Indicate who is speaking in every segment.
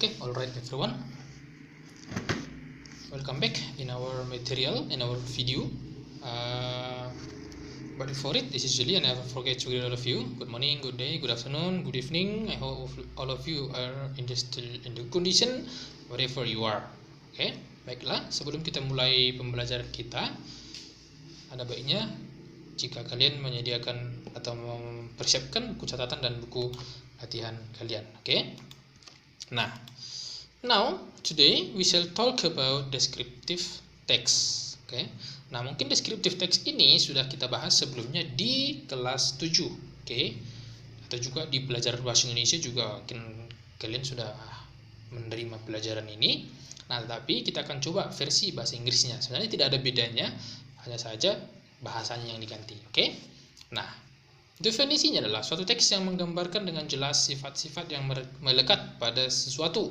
Speaker 1: Okay, all right everyone, welcome back in our material, in our video. But before it, this is Julie, and I never forget to greet all of you. Good morning, good day, good afternoon, good evening. I hope all of you are still in the condition wherever you are. Okay, baiklah. Sebelum kita mulai pembelajaran kita, ada baiknya jika kalian menyediakan atau mempersiapkan buku catatan dan buku latihan kalian. Okay. Now today we shall talk about descriptive text. Okay. Nah, mungkin descriptive text ini sudah kita bahas sebelumnya di kelas 7. Okay. Atau juga di pelajaran bahasa Indonesia juga mungkin kalian sudah menerima pelajaran ini. Nah, tetapi kita akan coba versi bahasa Inggrisnya. Sebenarnya tidak ada bedanya, hanya saja bahasanya yang diganti. Okay. Nah, definisinya adalah suatu teks yang menggambarkan dengan jelas sifat-sifat yang melekat pada sesuatu,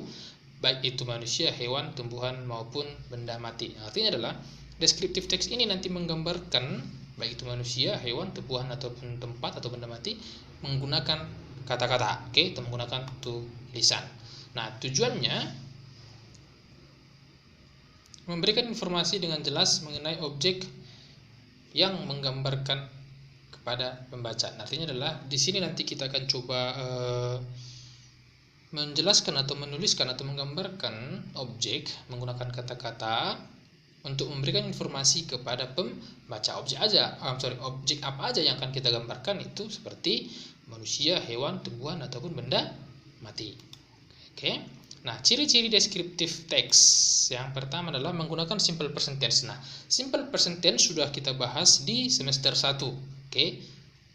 Speaker 1: baik itu manusia, hewan, tumbuhan, maupun benda mati. Artinya adalah descriptive text ini nanti menggambarkan baik itu manusia, hewan, tumbuhan, ataupun tempat atau benda mati menggunakan kata-kata, oke, atau menggunakan tulisan. Nah, tujuannya memberikan informasi dengan jelas mengenai objek yang menggambarkan kepada pembaca. Artinya adalah di sini nanti kita akan coba menjelaskan atau menuliskan atau menggambarkan objek menggunakan kata-kata untuk memberikan informasi kepada pembaca. Objek apa aja yang akan kita gambarkan itu seperti manusia, hewan, tumbuhan, ataupun benda mati. Oke. Nah, ciri-ciri descriptive text yang pertama adalah menggunakan simple present tense. Nah, simple present tense sudah kita bahas di semester 1. Oke.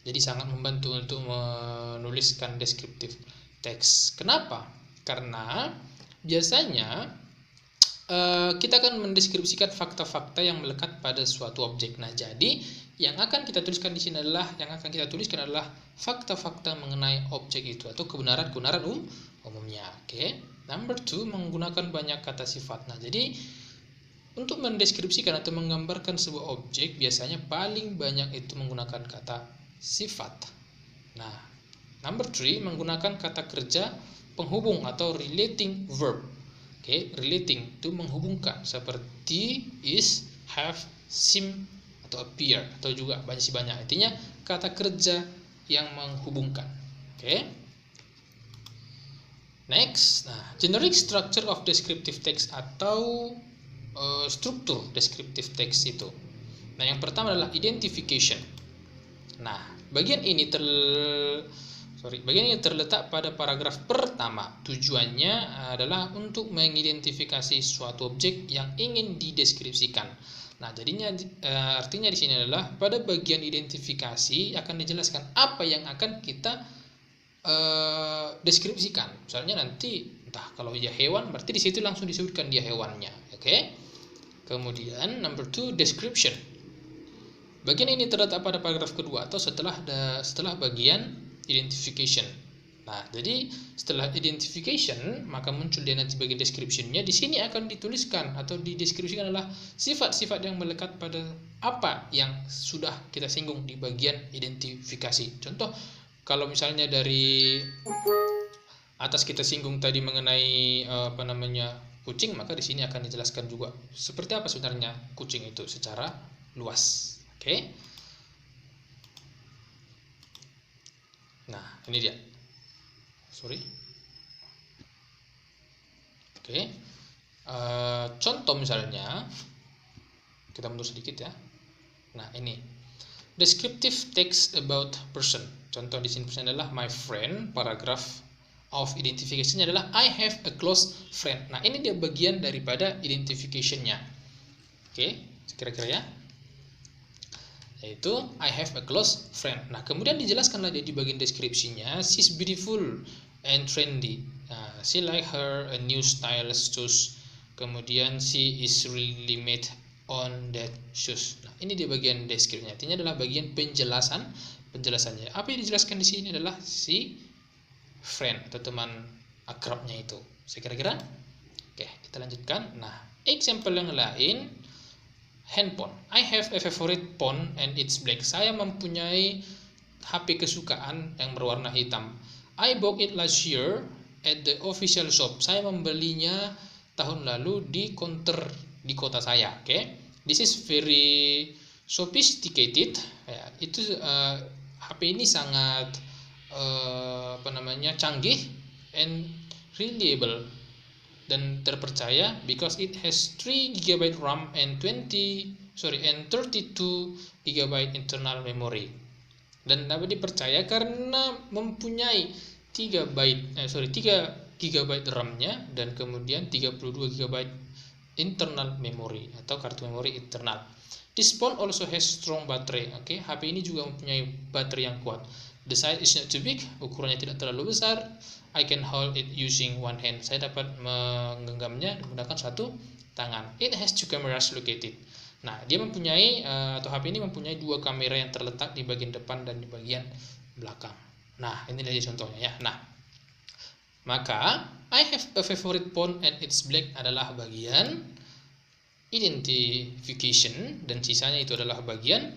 Speaker 1: Jadi sangat membantu untuk menuliskan descriptive text. Kenapa? Karena biasanya kita akan mendeskripsikan fakta-fakta yang melekat pada suatu objek. Nah, jadi yang akan kita tuliskan di sini adalah fakta-fakta mengenai objek itu atau kebenaran-kebenaran umumnya. Oke. Number 2, menggunakan banyak kata sifat. Nah, jadi untuk mendeskripsikan atau menggambarkan sebuah objek biasanya paling banyak itu menggunakan kata sifat. Nah, number 3, menggunakan kata kerja penghubung atau relating verb. Oke, relating itu menghubungkan seperti is, have, seem atau appear atau juga banyak. Artinya kata kerja yang menghubungkan. Oke. Next, nah, generic structure of descriptive text atau struktur descriptive text itu. Nah, yang pertama adalah identification. Nah, bagian ini terletak pada paragraf pertama. Tujuannya adalah untuk mengidentifikasi suatu objek yang ingin dideskripsikan. Nah, jadinya artinya di sini adalah pada bagian identifikasi akan dijelaskan apa yang akan kita deskripsikan. Misalnya nanti entah kalau dia hewan berarti di situ langsung disebutkan dia hewannya. Oke. Kemudian number 2, description. Bagian ini terletak pada paragraf kedua atau setelah bagian identification. Nah, jadi setelah identification maka muncul dia nanti bagian description-nya. Di sini akan dituliskan atau dideskripsikan adalah sifat-sifat yang melekat pada apa yang sudah kita singgung di bagian identifikasi. Contoh, kalau misalnya dari atas kita singgung tadi mengenai kucing, maka di sini akan dijelaskan juga seperti apa sebenarnya kucing itu secara luas. Oke. Nah, ini dia. Oke. Contoh misalnya, kita mundur sedikit ya. Nah, ini descriptive text about person. Contoh di sini person adalah my friend. Paragraph of identification adalah I have a close friend. Nah, ini dia bagian daripada identification-nya. Oke, kira-kira ya. Yaitu I have a close friend. Nah, kemudian dijelaskanlah dia di bagian deskripsinya, she's beautiful and trendy. Nah, she like her a new style shoes. Kemudian she is really made on that shoes. Nah, ini di bagian deskripsinya. Artinya adalah bagian penjelasannya. Apa yang dijelaskan di sini adalah si friend atau teman akrabnya itu. Saya kira-kira. Oke, kita lanjutkan. Nah, example yang lain, handphone. I have a favorite phone and it's black. Saya mempunyai HP kesukaan yang berwarna hitam. I bought it last year at the official shop. Saya membelinya tahun lalu di counter di kota saya. Okay? This is very sophisticated. Ya, itu HP ini sangat canggih and reliable dan terpercaya because it has 3 GB RAM and 32 GB internal memory. Dan dapat dipercaya karena mempunyai 3 GB RAM-nya dan kemudian 32 GB internal memory atau kartu memori internal. This phone also has strong battery. Okay, HP ini juga mempunyai baterai yang kuat. The size is not too big, ukurannya tidak terlalu besar. I can hold it using one hand. Saya dapat menggenggamnya menggunakan satu tangan. It has 2 cameras located. Nah, dia mempunyai atau HP ini mempunyai 2 kamera yang terletak di bagian depan dan di bagian belakang. Nah, ini dia contohnya ya. Nah, maka I have a favorite phone and it's black adalah bagian identification dan sisanya itu adalah bagian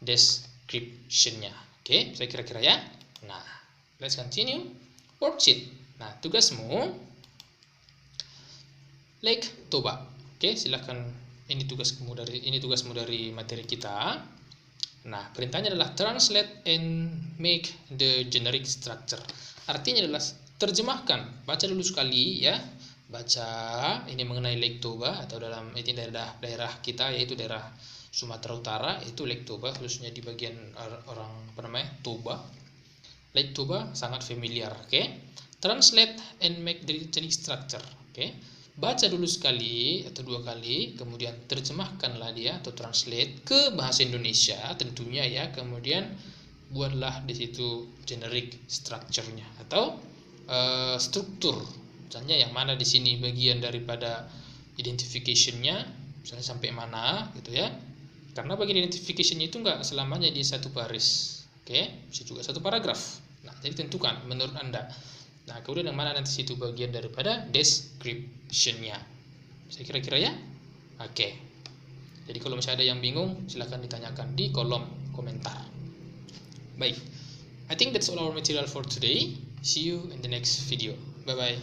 Speaker 1: description-nya. Oke, saya kira-kira ya. Nah, let's continue. Worksheet. Nah, tugasmu Lake Toba. Oke, silakan. Ini tugasmu dari materi kita. Nah, perintahnya adalah translate and make the generic structure. Artinya adalah terjemahkan. Baca dulu sekali ya. Baca ini mengenai Lake Toba atau dalam ini daerah kita yaitu daerah Sumatera Utara, itu Lake Toba khususnya di bagian orang Toba. Lake Toba sangat familiar, oke? Translate and make the generic structure, oke? Baca dulu sekali atau 2 kali, kemudian terjemahkanlah dia atau translate ke bahasa Indonesia tentunya ya. Kemudian buatlah di situ generic structure-nya atau struktur. Misalnya yang mana di sini bagian daripada identification-nya, misalnya sampai mana gitu ya. Karena bagian identification itu enggak selamanya di satu baris. Oke, bisa juga satu paragraf. Nah, jadi tentukan menurut Anda. Nah, kemudian yang mana nanti situ bagian daripada description-nya. Saya kira-kira ya? Oke. Jadi kalau misalnya ada yang bingung, silahkan ditanyakan di kolom komentar. Baik. I think that's all our material for today. See you in the next video. Bye-bye.